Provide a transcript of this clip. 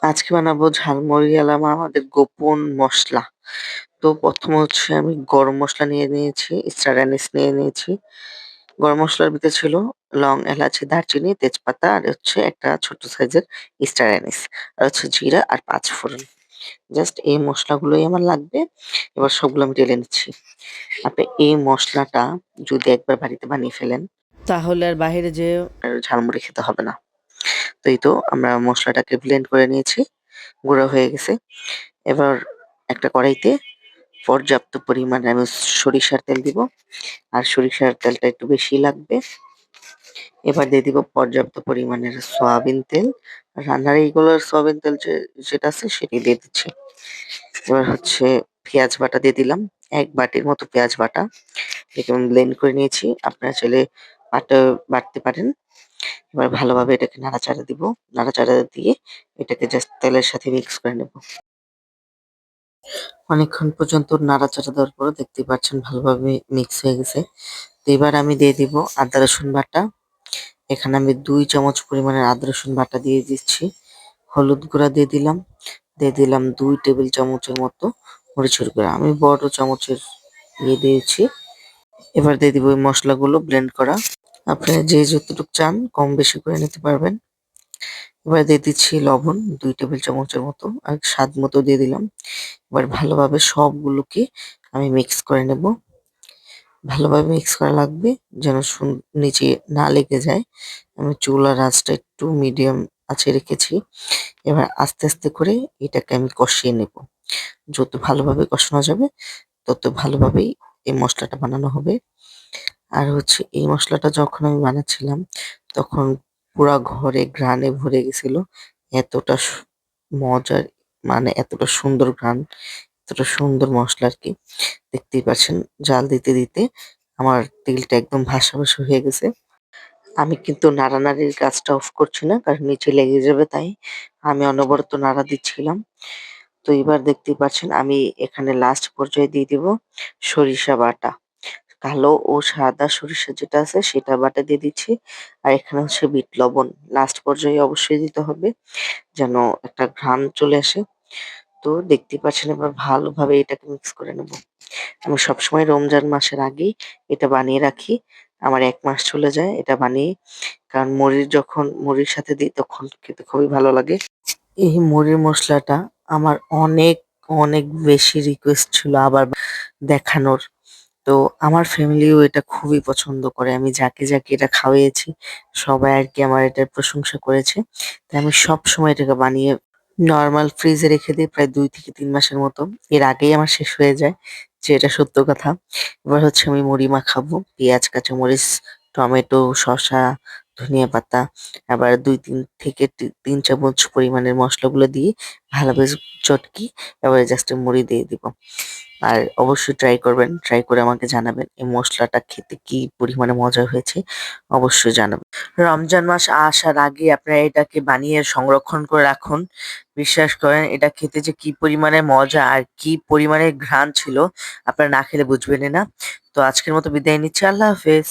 আজকে বানাবো ঝালমুড়িওয়ালা আমাদের গোপন মসলা। তো ১ম হচ্ছে আমি গরম মসলা নিয়ে নিয়েছি, স্টার অ্যানিস নিয়ে নিয়েছি। গরম মসলার ভিতরে ছিল লং, এলাচি, দারচিনি, তেজপাতা আর হচ্ছে একটা ছোট্ট সাইজের স্টার অ্যানিস। আর হচ্ছে জিরা আর ৫ ফোড়ন। জাস্ট এই মসলাগুলোই আমার লাগবে। এবার সবগুলো আমি ঢেলে নিচ্ছি। আপনি এই মসলাটা যদি একবার বাড়িতে বানিয়ে ফেলেন, তাহলে আর বাহিরে যেয়ে ঝালমুড়ি খেতে হবে না। তো এই তো আমরা মসলাটাকে ব্লেন্ড করে নিয়েছি। গুঁড়ো হয়ে গেছে। এবার একটা কড়াইতে পর্যাপ্ত পরিমাণে আমি সরিষার তেল দিব। আর সরিষার তেলটা একটু বেশি লাগবে। এবার দিয়ে দিব পর্যাপ্ত পরিমাণের সয়াবিন তেল। রান্নার এইগুলোর সয়াবিন তেল যেটা আছে সেটাই দিয়ে দিচ্ছি। এবার হচ্ছে পেঁয়াজ বাটা দিয়ে দিলাম। ১ বাটির মতো পেঁয়াজ বাটা। এটাকে আমি ব্লেন্ড করে নিয়েছি। আপনারা চাইলে বাটা বাটতে পারেন। এবার ভালোভাবে এটাকে নাড়াচাড়া দিব। নাড়াচাড়া দিয়ে এটাকে জাস্ট তেলের সাথে মিক্স করে নেব। অনেকক্ষণ পর্যন্ত নাড়াচাড়া দেওয়ার পরে দেখতেই পাচ্ছেন ভালোভাবে মিক্স হয়ে গেছে। তো এবার আমি দিয়ে দিব আদা রসুন বাটা। এখানে আমি ২ চামচ পরিমাণের আদা রসুন বাটা দিয়ে দিচ্ছি। হলুদ গুঁড়া দিয়ে দিলাম। দিয়ে দিলাম ২ টেবিল চামচের মতো মরিচের গুঁড়া। আমি বড় চামচের দিয়েছি। এবার দিয়ে দিব ওই মসলাগুলো ব্লেন্ড করা। আপনারা যে যতটুকু চান কম বেশি করে নিতে পারবেন। এবার দিয়ে দিচ্ছি লবণ ২ টেবিল চামচের মতো আর স্বাদ মতো দিয়ে দিলাম। এবার ভালোভাবে সবগুলোকে আমি মিক্স করে নেব। ভালোভাবে মিক্স করা লাগবে যেন নিচে না লেগে যায়। আমি চুলার আঁচটা একটু মিডিয়াম আঁচে রেখেছি। এবার আস্তে আস্তে করে এটাকে আমি কষিয়ে নেব। যত ভালোভাবে কষানো যাবে তত ভালোভাবেই এই মসলাটা বানানো হবে। আর হচ্ছে এই মসলাটা যখন আমি বানাচ্ছিলাম তখন পুরা ঘরে ঘ্রাণে ভরে গেছিল। এতটা মজার, মানে এতটা সুন্দর ঘ্রাণ, এতটা সুন্দর মসলা আরকি। দেখতেই পাচ্ছেন জাল দিতে দিতে আমার তেলটা একদম ভাসা ভাসা হয়ে গেছে। আমি কিন্তু নাড়ানাড়ির কাজটা অফ করছি না, কারণ নিচে লেগে যাবে তাই। আমি অনবরত নাড়া দিচ্ছিলাম। তো এবার দেখতেই পাচ্ছেন আমি এখানে লাস্ট পর্যায়ে দিয়ে দিব সরিষা বাটা। কালো ও সাদা সরিষা যেটা আছে সেটা বাটা দিয়ে দিচ্ছি। আর এখানে হচ্ছে বিট লবণ। লাস্ট পর্যায়ে অবশ্যই দিতে হবে যেন একটা ঘ্রাণ চলে আসে। তো দেখতেই পাচ্ছেন এবার ভালোভাবে এটাকে মিক্স করে নেব। আমি সবসময় রমজান মাসের আগেই এটা বানিয়ে রাখি। আমার ১ মাস চলে যায় এটা বানিয়ে। কারণ যখন মুড়ির সাথে দিই তখন খেতে খুবই ভালো লাগে। এই মুড়ির মসলাটা আমার অনেক বেশি রিকোয়েস্ট ছিল আবার দেখানোর। তো আমার ফ্যামিলিও এটা খুবই পছন্দ করে। আমি যাকে এটা খাওয়িয়েছি সবাই আরকি আমার এটার প্রশংসা করেছে। তাই আমি সবসময় এটাকে বানিয়ে নরমাল ফ্রিজে রেখে দেই প্রায় ২ থেকে ৩ মাসের মতো। এর আগেই আমার শেষ হয়ে যায়, যেটা সত্য কথা। এবার হচ্ছে আমি মুড়ি মাখাবো। পেঁয়াজ, কাঁচামরিচ, টমেটো, শসা, ধনিয়া পাতা, আবার ২-৩ থেকে ৩ চামচ পরিমাণের মসলাগুলো দিয়ে ভালোভাবে চটকি এবারে জাস্ট মুড়ি দিয়ে দিব। আর অবশ্যই ট্রাই করবেন। ট্রাই করে আমাকে জানাবেন এই মসলাটা খেতে কি পরিমাণে মজা হয়েছে, অবশ্যই জানাবেন। রমজান মাস আসার আগে আপনারা এটাকে বানিয়ে সংরক্ষণ করে রাখুন। বিশ্বাস করেন এটা খেতে যে কি পরিমাণে মজা আর কি পরিমাণে ঘ্রাণ ছিল আপনারা না খেলে বুঝবেনই না। তো আজকের মতো বিদায় নিচ্ছি। আল্লাহ হাফেজ।